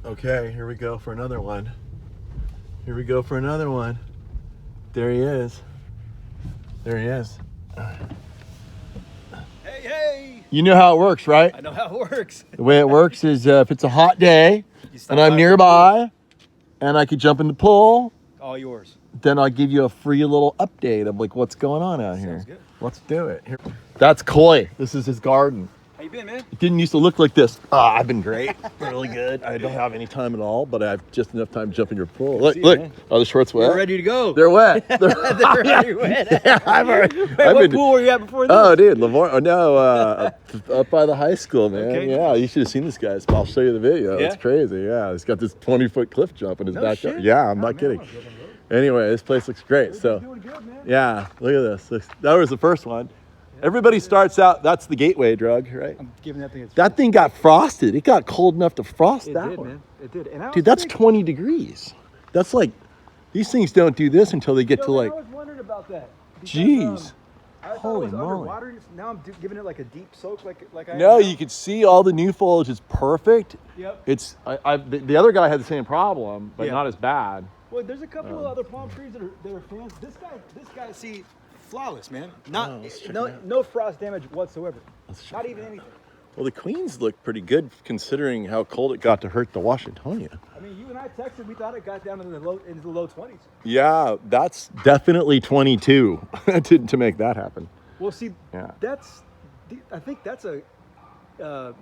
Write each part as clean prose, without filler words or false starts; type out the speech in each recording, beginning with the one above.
Okay, here we go for another one. Here we go for another one. There he is. There he is. Hey, hey! You know how it works, right? I know how it works. The way it works is if it's a hot day and I'm nearby and I could jump in the pool, all yours. then I'll give you a free little update of like what's going on out here. Sounds good. Let's do it. Here. That's Koi. This is his garden. How you been, man? It didn't used to look like this. I've been great. Really good. I don't have any time at all, but I have just enough time to jump in your pool. Look, look. Are the shorts wet? We're ready to go. They're wet. They're already wet. Yeah, I've What been, pool were you at before this? oh, dude, Livorno. Oh, no, up by the high school, man. Okay. Yeah, you should have seen this guy. I'll show you the video. Yeah? It's crazy. Yeah, he's got this 20-foot cliff jump in his backyard. shit. Yeah, I'm not kidding. Anyway, this place looks great. So, Doing good, man. yeah, look at this. That was the first one. Everybody starts out. That's the gateway drug, right? I'm giving that thing its That thing got frosted. It got cold enough to frost It that did, one. man. It did. And I Dude, that's 20 degrees. That's like, these things don't do this until they get to like, I was wondering about that. Because, jeez. I thought Holy it was moly. underwater. Now I'm giving it like a deep soak, like I am No, now. you can see all the new foliage is perfect. Yep. It's the other guy had the same problem, but Yeah. not as bad. Well, there's a couple of other palm trees that are fans. This guy, see, flawless, man. Not let's check it no out. no frost damage whatsoever. Let's check Not it even out. anything. Well, the Queens look pretty good considering how cold it got to hurt the Washingtonia. I mean, you and I texted. We thought it got down into the low 20s. Yeah, that's definitely 22 to make that happen. Well, see, Yeah. I think that's a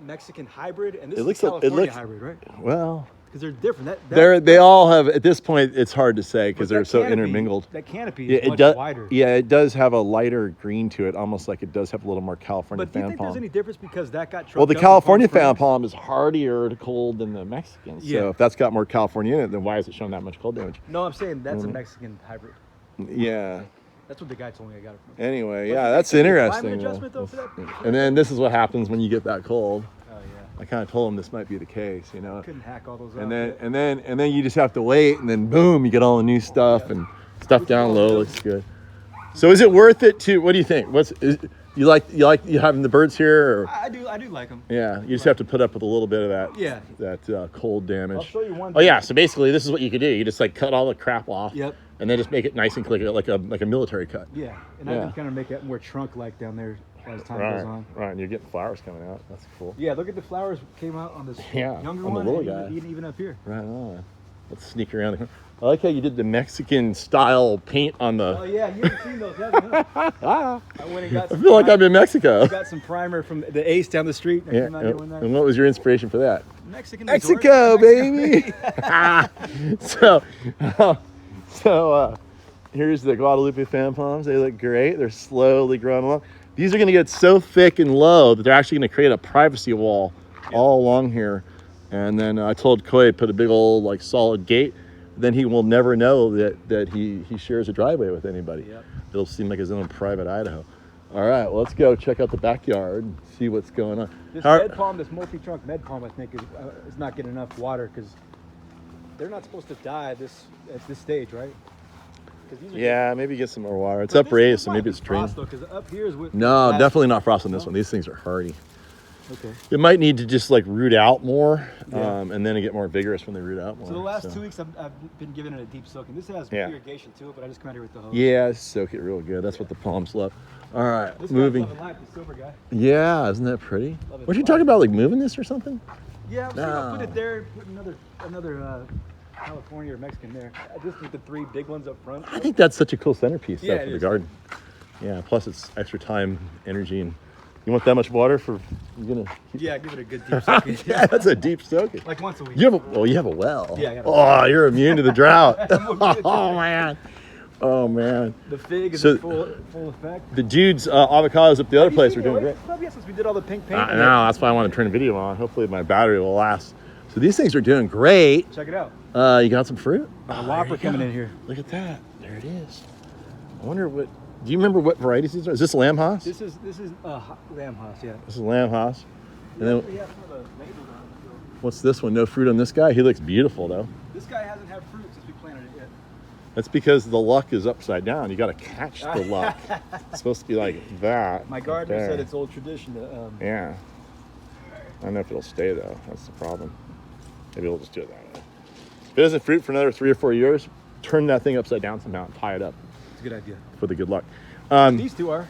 Mexican hybrid, and this It is looks a like- it California looks- hybrid, right? Well, Because they're different. they all have, at this point, it's hard to say because but they're that so canopy- intermingled. That canopy Yeah, is much wider. Yeah, it does have a lighter green to it, almost like it does have a little more California But do you fan think palm. there's any difference because that got trucked Well, the up in California Palm fan Springs? palm is hardier to cold than the Mexican. So Yeah. if that's got more California in it, then why is it showing that much cold damage? No, I'm saying that's Mm-hmm. a Mexican hybrid. Yeah. That's what the guy told me I got it from. Anyway, But yeah, you that's think there's a interesting. climate though. adjustment, though, for that? And then this is what happens when you get that cold. Oh yeah. I kind of told him this might be the case, you know. Couldn't hack all those And out. then yet. and then you just have to wait, and then boom, you get all the new stuff and stuff down low looks good. So is it worth it to? What do you think? You like having the birds here? Or? I do like them. Yeah, you just have to put up with a little bit of that. Yeah. That cold damage. I'll show you one. Oh yeah, so basically this is what you could do. You just like cut all the crap off. Yep. And then just make it nice and clear, like a military cut. Yeah, and I Yeah. can kind of make that more trunk-like down there as time Right, goes on. right. And you're getting flowers coming out. That's cool. Yeah, look at the flowers came out on this Yeah, younger on the one, little and guy. even up here. Right on. Let's sneak around the corner. I like how you did the Mexican style paint on Oh the. yeah, you haven't seen those, have you? Ah, I went and got. I Some feel like I'm primer- in Mexico. Got some primer from the Ace down the street. I Yeah. came out here one night. And what was your inspiration for that? Mexican Mexico, resort. baby. so here's the Guadalupe fan palms. They look great. They're slowly growing along. These are going to get so thick and low that they're actually going to create a privacy wall all along here. And then I told Koi to put a big old like solid gate. Then he will never know that he shares a driveway with anybody. Yep. It'll seem like his own private Idaho. All right, well, let's go check out the backyard and see what's going on. This How- med palm, this multi-trunk med palm, I think is not getting enough water because they're not supposed to die at this stage, right? 'Cause these are Yeah, maybe get some more water. It's But this- upraised, this so might maybe be it's draining. frost, though, 'cause up here is what. No, last- definitely not frost on this No? one. These things are hardy. Okay. It might need to just like root out more, Yeah. and then it get more vigorous when they root out more. So the last 2 weeks I've been giving it a deep soak, and this has Yeah. irrigation to it, but I just come out here with the hose. Yeah, soak it real good. That's what the palms love. All right, This moving. guy's loving life, the silver guy. Yeah, isn't that pretty? Love it. Weren't you talking about like moving this or something? Yeah, I was thinking I'll put No. it there, put another California or Mexican there. Just with the 3 big ones up front. I think that's such a cool centerpiece though, Yeah, for it the is. garden. Yeah, plus it's extra time, energy, and you want that much water for you're gonna. Yeah, give it a good deep soak. Yeah, that's a deep soaking. Like once a week. You have a well. Yeah, I got a Oh, you're immune to the drought. immune to Oh man. Oh man. The fig is So- in full effect. The dude's avocados up the other place were doing great. Probably since we did all the pink paint. No, that's why I want to turn the video on. Hopefully my battery will last. So these things are doing great. Check it out. You got some fruit? A Oh, whopper there you coming go. in here. Look at that. There it is. I wonder what. Do you remember what varieties these are? Is this Lamb Haas? This is lamb house, yeah. This is Lamb Haas. And then We have some of the labels on it. So. what's this one? No fruit on this guy. He looks beautiful though. This guy hasn't had fruit since we planted it yet. That's because the luck is upside down. You got to catch the luck. It's supposed to be like that. My gardener there. said it's old tradition to. Yeah. I don't know if it'll stay though. That's the problem. Maybe we'll just do it that way. If it doesn't fruit for another 3 or 4 years, turn that thing upside down somehow and tie it up It's a good idea. for the good luck. These two are.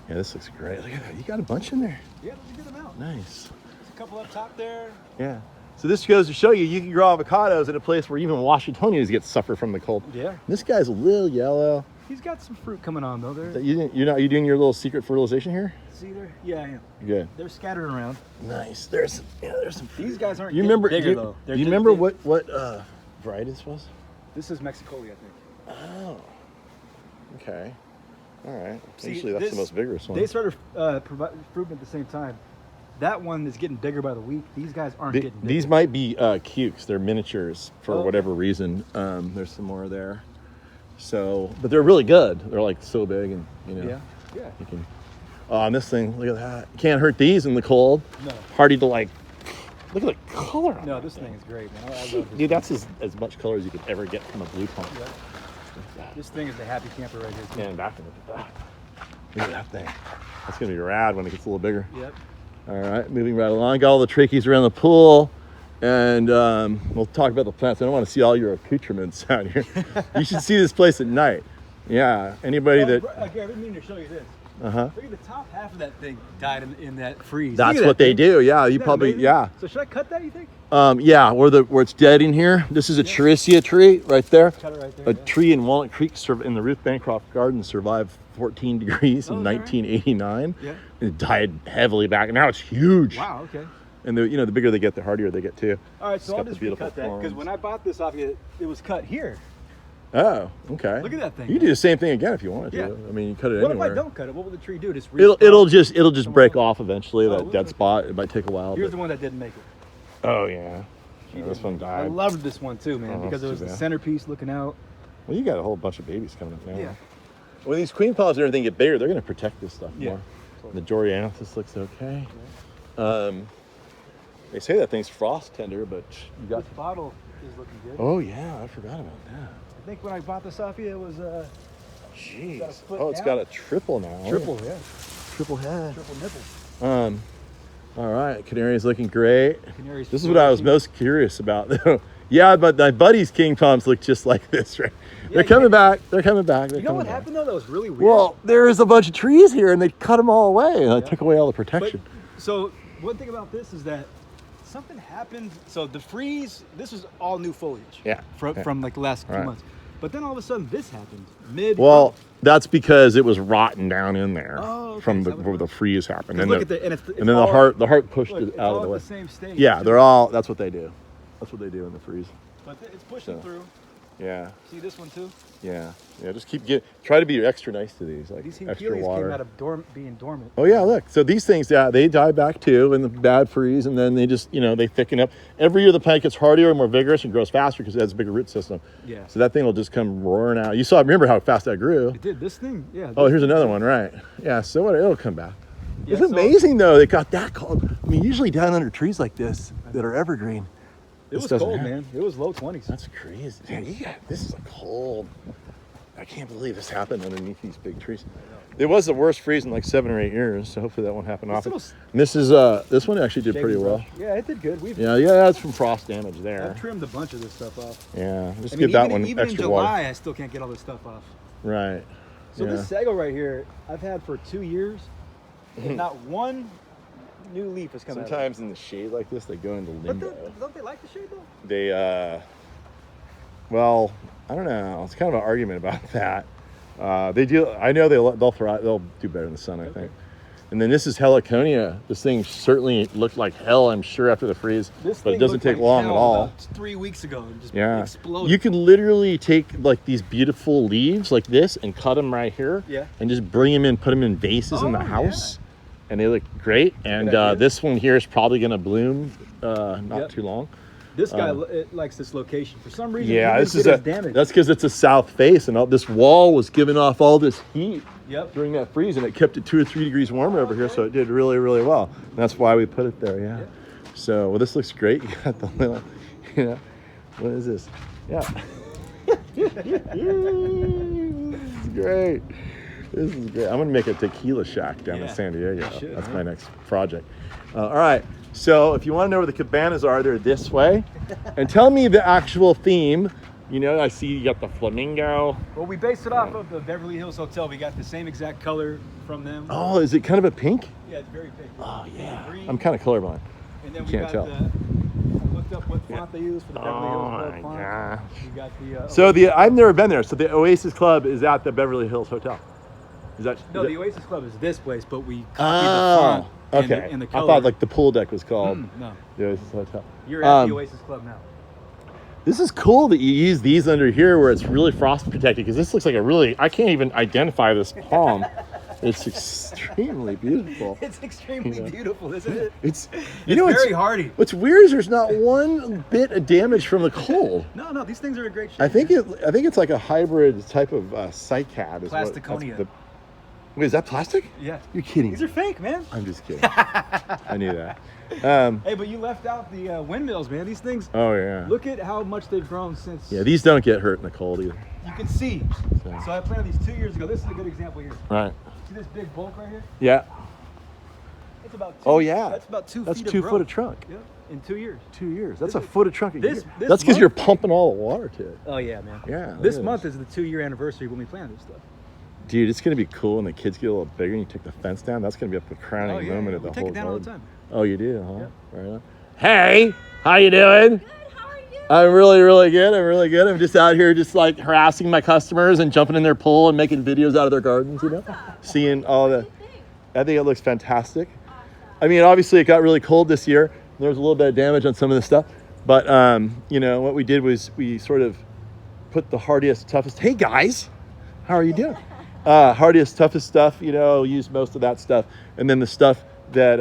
Yeah, this looks great. Look at that. You got a bunch in there. Yeah, there's a good amount. Nice. There's a couple up top there. Yeah. So this goes to show you can grow avocados in a place where even Washingtonians get suffer from the cold. Yeah. This guy's a little yellow. He's got some fruit coming on though. There. You doing your little secret fertilization here? See there? Yeah, I am. Good. They're scattered around. Nice. There's some. These guys aren't. You remember? bigger Do though? you remember what variety this was? This is Mexicolia, I think. Oh. Okay. All right. See, Usually that's the most vigorous one. They started fruiting at the same time. That one is getting bigger by the week. These guys aren't getting bigger. These might be cukes. They're miniatures for Okay. whatever reason. There's some more there. So, but they're really good. They're like so big, and Yeah. you can. Oh, and this thing, look at that. You can't hurt these in the cold. No. Hardy to like. Look at the color. On No, that this thing is great, man. I love this. Dude, that's as much color as you could ever get from a blue pump. Yeah. This thing is the happy camper right here. Too. Man, back and look at that. Look at that thing. That's gonna be rad when it gets a little bigger. Yep. All right, moving right along. Got all the trachees around the pool, and we'll talk about the plants. I don't want to see all your accoutrements out here. You should see this place at night. Yeah, anybody that. I didn't mean to show you this. Uh-huh. Look at the top half of that thing died in that freeze. That's Look at what that they thing. do. Yeah, you Isn't that probably amazing? yeah. So should I cut that? You think? Yeah, where it's dead in here. This is a Charicia tree right there. Cut it right there. A yeah. tree in Walnut Creek in the Ruth Bancroft Garden survived 14 degrees in is that right? 1989. Yeah. It died heavily back. Now it's huge. Wow. Okay. And the bigger they get, the hardier they get too. All right. It's So I'll got the just beautiful cut that because forms. when I bought this off you, it was cut here. Oh, okay. Look at that thing. You can do the same thing again if you wanted to. Yeah. I mean, you cut it What anywhere. if I don't cut it? What will the tree do? Just It'll just somewhere break else? off eventually. Oh, That will dead it? spot. It might take a while. Here's But, the one that didn't make it. oh yeah. Yeah, this one I died. loved this one too, man, Oh, because it that's was too the bad. centerpiece looking out. Well, you got a whole bunch of babies coming up now. Yeah. When these queen palms and everything get bigger, they're going to protect this stuff Yeah. more. The Jorianthus looks okay. They say that thing's frost tender, but you got. This bottle is looking good. Oh yeah, I forgot about that. I think when I bought this off you, it was Jeez. got a foot Oh, it's down? got a triple now. triple, yeah, Triple head. triple nipples. All right, Canary's looking great. Canary's This is what I was most curious about. Yeah, but my buddy's king palms look just like this, right? They're coming back. They're coming back. They're You know what coming back. happened though? That was really weird. Well, there's a bunch of trees here, and they cut them all away, and I took away all the But, protection. so one thing about this is that something happened. So the freeze, this was all new foliage. Yeah, From yeah. from like the last few Right. months. But then all of a sudden this happened mid. Well, that's because it was rotten down in there Oh, okay. from Is the that what it where the was? freeze happened, Look at the and it's and then all, the heart pushed look, it it's out all of the way. at the same stage. Yeah, too. they're all. That's what they do. That's what they do in the freeze. But it's pushing So. through. Yeah, See this one too? yeah. Just try to be extra nice to these, like These extra Heliconia water. came out of being dormant. Oh yeah, look. So these things, yeah, they die back too in the bad freeze, and then they just, they thicken up. Every year the plant gets hardier and more vigorous and grows faster because it has a bigger root system. Yeah. So that thing will just come roaring out. Remember how fast that grew? It did this thing, yeah. Oh, this here's thing- another one, right? Yeah. So it'll come back. Yeah, It's so- amazing though. They got that cold. I mean, usually down under trees like this that are evergreen. It this was doesn't cold, happen. man. It was low 20s. That's crazy. Yeah, this is a cold. I can't believe this happened underneath these big trees. It was the worst freeze in like 7 or 8 years, so hopefully that won't happen This often. little And this is this one actually did pretty Shaky well. brush. Yeah, it did good. Yeah, that's from frost damage I've there. trimmed a bunch of this stuff off. Yeah, just I mean, give that even, one even extra in July, water. I still can't get all this stuff off. Right. So yeah. this sago right here, I've had for 2 years, and not one new leaf has come out. Sometimes in the shade like this, they go into But limbo. don't they like the shade though? They well, I don't know, it's kind of an argument about that. They do. I know they'll thrive, they'll do better in the sun, I think. And then this is Heliconia. This thing certainly looked like hell, I'm sure, after the freeze, This but it thing doesn't looked take like long at hell all. about 3 weeks ago and just Yeah, exploded. you can literally take like these beautiful leaves like this and cut them right here, Yeah. and just bring them in, put them in vases in the Oh, house, and they look great. And idea. this one here is probably going to bloom not Yep. too long. This guy it likes this location for some reason. Yeah, he this is didn't get his damage. that's because it's a south face, and all, this wall was giving off all this heat Yep. during that freeze, and it kept it 2 or 3 degrees warmer over here, so it did really, really well. And that's why we put it there. Yeah. Yep. So well, this looks great. You got the little, what is this? Yeah. This is great. This is great. I'm gonna make a tequila shack down in Yeah, San Diego. you should, That's man. my next project. All right. So if you want to know where the cabanas are, they're this way. And tell me the actual theme. You know, I see you got the flamingo. Well, we based it off of the Beverly Hills Hotel. We got the same exact color from them. Oh, is it kind of a pink? Yeah, it's very pink. Oh, yeah. Green. I'm kind of colorblind. And then we Can't got tell. I looked up what font they use for the Beverly Hills Oh, Club my font. gosh. We got the. So I've never been there. So the Oasis Club is at the Beverly Hills Hotel. Is that? No, is the it- Oasis Club is this place, but we copied the font and okay. and the I color. thought like the pool deck was called No, the Oasis Hotel. you're at the Oasis Club now. This is cool that you use these under here where it's really frost protected, because this looks like I can't even identify this palm. It's extremely beautiful. It's extremely Yeah. beautiful, isn't it? It's very hardy. What's weird is there's not one bit of damage from the cold. No, these things are in great shape. I think man. it's like a hybrid type of cycad. Plasticonia. Wait, is that plastic? Yeah. You're kidding. These are fake, man. I'm just kidding. I knew that. Hey, but you left out the windmills, man. These things. Oh yeah. Look at how much they've grown since. Yeah, these don't get hurt in the cold either. You can see. So I planted these 2 years ago. This is a good example here. Right. See this big bulk right here? Yeah. It's about. Oh yeah. That's about 2 That's feet 2 of foot growth. of trunk. Yep. In 2 years. 2 years. That's a foot of trunk a This- year. this That's because month- you're pumping all the water to it. Oh yeah, man. Yeah. This look at month is the 2-year anniversary when we planted this stuff. Dude, it's gonna be cool when the kids get a little bigger and you take the fence down. That's gonna be a crowning Oh yeah. moment of We the take whole it down all the garden. time. Oh, you do, huh? Yep. Right on. Hey, how you doing? Good, how are you? I'm really, really good. I'm really good. I'm just out here just like harassing my customers and jumping in their pool and making videos out of their gardens, you know? Seeing all the, What do you think? I think it looks fantastic. Awesome. I mean, obviously it got really cold this year. There was a little bit of damage on some of the stuff, but you know, what we did was we sort of put the hardiest, toughest, hey guys, how are you doing? Hardiest, toughest stuff, you know, use most of that stuff. And then the stuff that,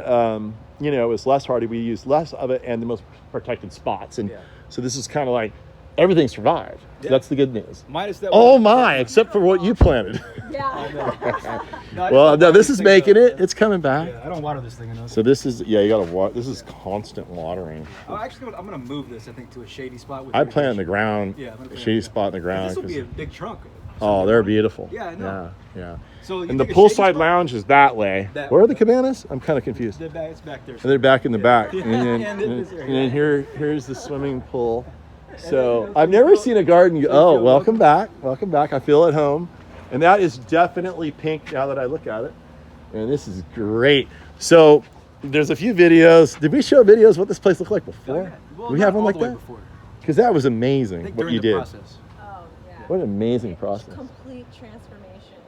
you know, was less hardy, we used less of it and the most protected spots. And Yeah. so this is kind of like everything survived. Yeah. That's the good news. Minus that. Oh one. my, except for what you planted. Yeah. No, I just Well, don't no, water this these is things making up, it. man. It's coming back. Yeah, I don't water this thing enough. So this is, yeah, you gotta water. This is constant watering. Oh, actually, I'm gonna move this. I think to a shady spot. With I plant in irrigation. the ground, Yeah, I'm gonna plant shady it. spot in the ground. This will be a 'cause- big trunk. oh, they're beautiful. Yeah, I know. Yeah. So you And the think a shady poolside spot? lounge is that way. That Where are way. the cabanas? I'm kind of confused. It's back there. And they're back in the back. Yeah. And then, And in this area. and then here's the swimming pool. So then, I've never seen a garden. so Oh, feel welcome back. Welcome back. I feel at home. And that is definitely pink now that I look at it. And this is great. So there's a few videos. Did we show videos what this place looked like Oh, before? yeah. Well, we not have one all like the way that? Before. Because that was I amazing think what during you the did. process. Oh, yeah. What an amazing process. Complete transformation.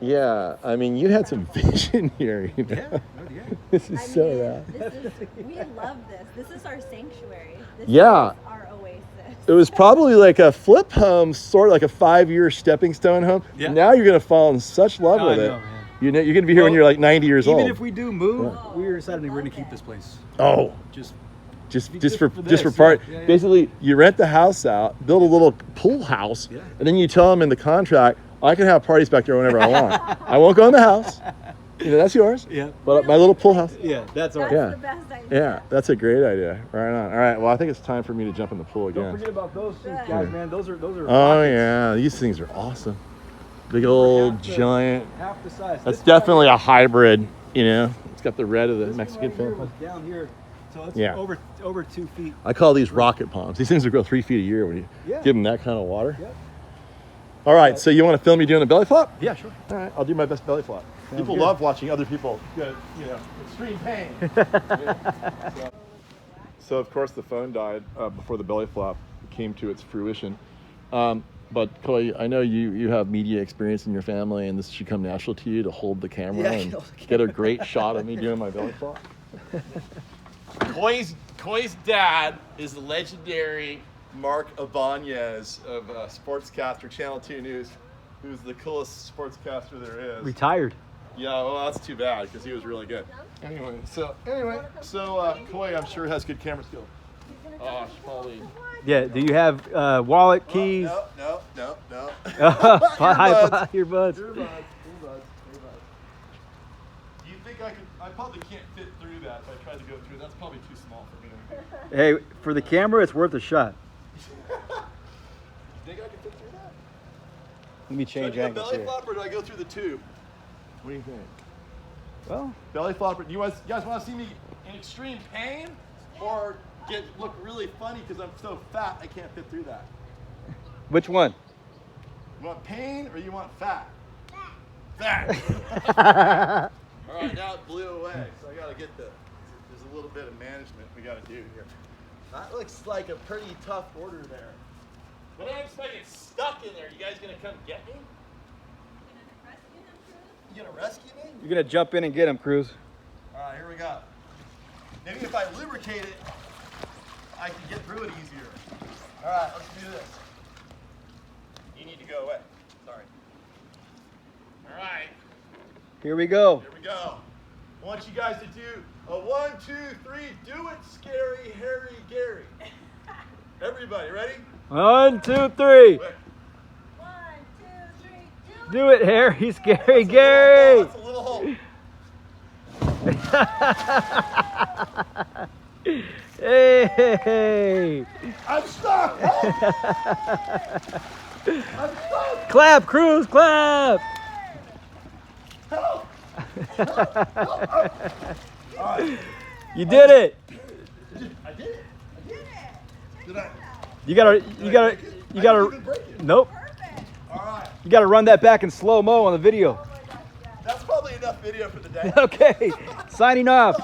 Yeah, I mean, you had some vision here. You know? Yeah. Oh, yeah. This is I so mean, rad. we love this. This is our sanctuary. This Yeah. is our oasis. It was probably like a flip home, sort of like a 5-year stepping stone home. Yeah. Now you're gonna fall in such love Oh, with I it. know, man. You know, you're gonna be here when Well, you're like 90 years Even old. if we do move, Yeah. we're deciding we're gonna keep this place. Oh, Just just Just for for just for this, part. yeah, yeah. Basically, you rent the house out, build a little pool house, Yeah. and then you tell them in the contract, I can have parties back there whenever I want. I won't go in the house. You know, that's yours. yeah. But my little pool house. Yeah, that's all That's right. Yeah. the best idea. Yeah, that's a great idea. Right on. All right. Well, I think it's time for me to jump in the pool Don't again. forget about those things, Yeah. guys, man. Those are Oh rockets. yeah, these things are awesome. Big old half the- giant. Half the size. That's This definitely guy- a hybrid. You know, it's got the red of the this one Mexican right here film. was down here, so it's Yeah. over 2 feet. I call these rocket palms. These things will grow 3 feet a year when you Yeah. give them that kind of water. Yep. All right, so you want to film me doing a belly flop? Yeah, sure. All right, I'll do my best belly flop. People good. love watching other people get, you know, extreme pain. So of course the phone died before the belly flop came to its fruition. But Chloe, I know you have media experience in your family, and this should come natural to you to hold the camera Yeah, and hold the get a great shot of me doing my belly flop. Chloe's dad is the legendary Mark Ibanez of Sportscaster Channel 2 News, who's the coolest sportscaster there is. Retired. Yeah, well, that's too bad because he was really good. Anyway, so Chloe, I'm sure has good camera skills. Oh, she probably. Yeah. Do you have wallet keys? No. Hi, earbuds. Earbuds. Do you think I could? I probably can't fit through that if I tried to go through. That's probably too small for me. Hey, for the camera, it's worth a shot. You think I could fit through that? Let me Should I change do a angles belly here. flop or do I go through the tube? What do you think? Well, Belly flop. You guys want to see me in extreme pain? or look really funny because I'm so fat I can't fit through that? Which one? You want pain or you want fat? Fat. All right, now it blew away. So I got to get there's a little bit of management we got to do here. That looks like a pretty tough order there. But I'm just getting stuck in there. You guys gonna come get me? You gonna rescue me? You're gonna jump in and get him, Cruz. All right, here we go. Maybe if I lubricate it, I can get through it easier. All right, let's do this. You need to go away. Sorry. All right. Here we go. Here we go. I want you guys to do a 1, 2, 3, do it, scary, hairy, Gary. Everybody, ready? 1, 2, 3. Quick. 1, 2, 3, Do it, Harry. Scary Gary. That's a little hole. Hey. I'm stuck. I'm stuck. Clap, Cruz, clap. Help. All right. You did it. I did it. Did I? You gotta. I didn't even break it. Nope. All right. You gotta run that back in slow mo on the video. That's probably enough video for the day. Okay. Signing off.